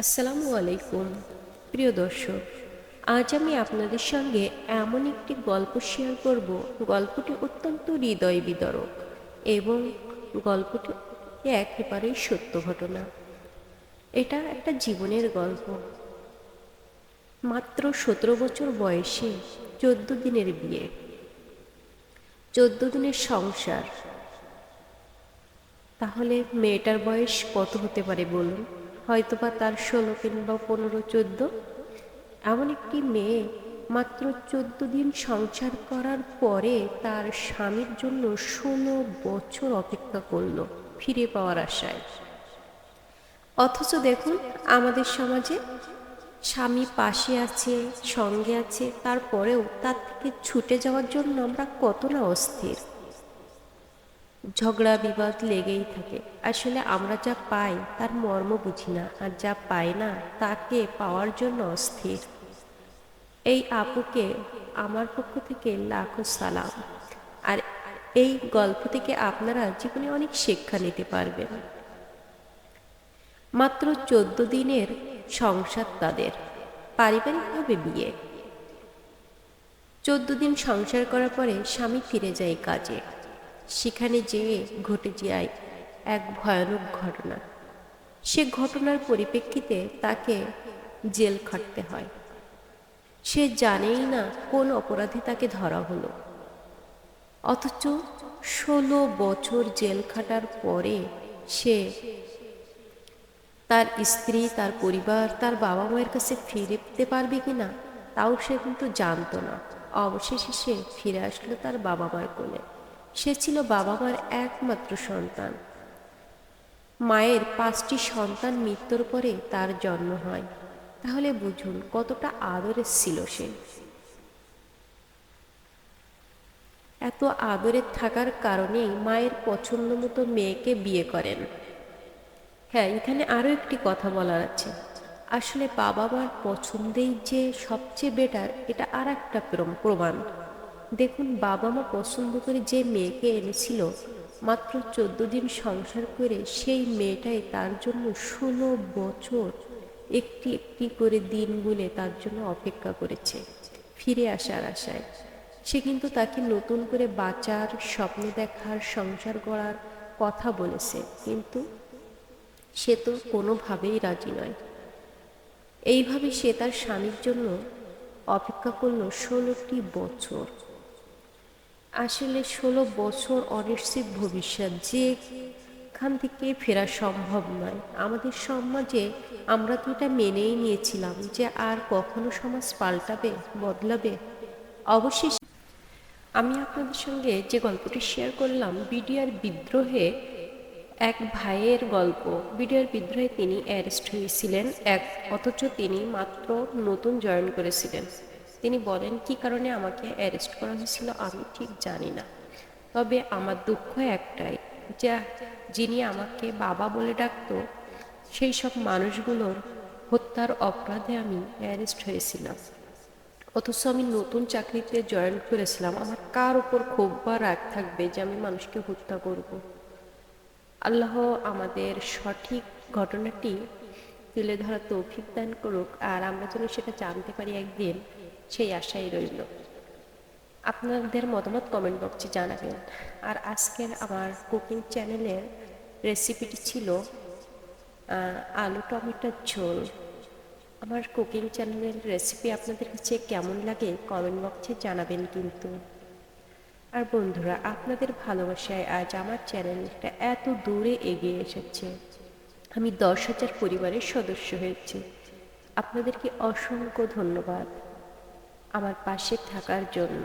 আসসালামু আলাইকুম প্রিয় দর্শক, আজ আমি আপনাদের সঙ্গে এমন একটি গল্প শেয়ার করব। গল্পটি অত্যন্ত হৃদয় বিদারক এবং গল্পটি একেবারেই সত্য ঘটনা। এটা একটা জীবনের গল্প। মাত্র 17 বছর বয়সে 14 দিনের বিয়ে, 14 দিনের সংসার। তাহলে মেয়েটার বয়স কত হতে পারে বলুন? হয়তোবা তার 16 কিংবা 15, 14। এমন একটি মেয়ে মাত্র 14 দিন সংসার করার পরে তার স্বামীর জন্য 16 বছর অপেক্ষা করলো ফিরে পাওয়ার আশায়। অথচ দেখুন, আমাদের সমাজে স্বামী পাশে আছে, সঙ্গে আছে, তারপরেও তার থেকে ছুটে যাওয়ার জন্য আমরা কত না অস্থির। ঝগড়া বিবাদ লেগেই থাকে। আসলে আমরা যা পাই তার মর্ম বুঝি না, আর যা পাই না তাকে পাওয়ার জন্য অস্থির। এই আপুকে আমার পক্ষ থেকে লাখো সালাম। আর এই গল্প থেকে আপনারা জীবনে অনেক শিক্ষা নিতে পারবেন। মাত্র 14 দিনের সংসার তাদের, পারিবারিকভাবে বিয়ে। 14 দিন সংসার করার পরে স্বামী ফিরে যায় কাজে। সেখানে যেয়ে ঘটে যায় এক ভয়ানক ঘটনা। সে ঘটনার পরিপ্রেক্ষিতে তাকে জেল খাটতে হয়। সে জানেই না কোন অপরাধে তাকে ধরা হলো। অথচ 16 বছর জেল খাটার পরে সে তার স্ত্রী, তার পরিবার, তার বাবা মায়ের কাছে ফিরতে পারবে কিনা তাও সে কিন্তু জানতো না। অবশেষে সে ফিরে আসলো তার বাবা মার কোলে। সে ছিল বাবা মার একমাত্র সন্তান। মায়ের 5টি সন্তান মৃত্যুর পরে তার জন্ম হয়। তাহলে বুঝুন কতটা আদরের ছিল সে। এত আদরের থাকার কারণেই মায়ের পছন্দ মতো মেয়েকে বিয়ে করেন। হ্যাঁ, এখানে আরও একটি কথা বলার আছে। আসলে বাবা মার পছন্দেই যে সবচেয়ে বেটার, এটা আর একটা প্রমাণ। দেখুন, বাবা মা পছন্দ করে যে মেয়েকে এনেছিল, মাত্র 14 দিন সংসার করে সেই মেয়েটাই তার জন্য 16 বছর একটি একটি করে দিন গুনে তার জন্য অপেক্ষা করেছে ফিরে আসার আশায়। সে কিন্তু তাকে নতুন করে বাঁচার, স্বপ্ন দেখার, সংসার গড়ার কথা বলেছে, কিন্তু সে তো কোনোভাবেই রাজি নয়। এইভাবে সে তার স্বামীর জন্য অপেক্ষা করলো 16টি বছর। আসলে 16 বছর অনিশ্চিত ভবিষ্যৎ, যেখান থেকে ফেরা সম্ভব নয়। আমাদের সমাজে আমরা তো এটা মেনেই নিয়েছিলাম যে আর কখনো সমাজ পাল্টাবে, বদলাবে। অবশেষে আমি আপনাদের সঙ্গে যে গল্পটি শেয়ার করলাম, বিডিআর বিদ্রোহে এক ভাইয়ের গল্প। বিডিআর বিদ্রোহে তিনি অ্যারেস্ট হয়েছিলেন, অথচ তিনি মাত্র নতুন জয়েন করেছিলেন। তিনি বলেন, কি কারণে আমাকে অ্যারেস্ট করা হয়েছিল আমি ঠিক জানি না, তবে আমার দুঃখ একটাই, যে যিনি আমাকে বাবা বলে ডাকতো সেই সব মানুষগুলোর হত্যার অপরাধে আমি অ্যারেস্ট হয়েছিলাম। অথচ আমি নতুন চাকরিতে জয়েন করেছিলাম। আমার কার উপর ক্ষোভ বা রাগ থাকবে যে আমি মানুষকে হত্যা করব? আল্লাহ আমাদের সঠিক ঘটনাটি তুলে ধরার তৌফিক দান করুক, আর আমরা যেন সেটা জানতে পারি একদিন, সেই আশাই রইল। আপনাদের মতামত কমেন্ট বক্সে জানাবেন। আর আজকের আমার কুকিং চ্যানেলের রেসিপিটি ছিল আলু টমেটোর ঝোল। আমার কুকিং চ্যানেলের রেসিপি আপনাদের কাছে কেমন লাগে কমেন্ট বক্সে জানাবেন কিন্তু। আর বন্ধুরা, আপনাদের ভালোবাসায় আজ আমার চ্যানেলটা এত দূরে এগিয়ে এসেছে। আমি 10,000 পরিবারের সদস্য হয়েছি। আপনাদেরকে অসংখ্য ধন্যবাদ আমার পাশে থাকার জন্য।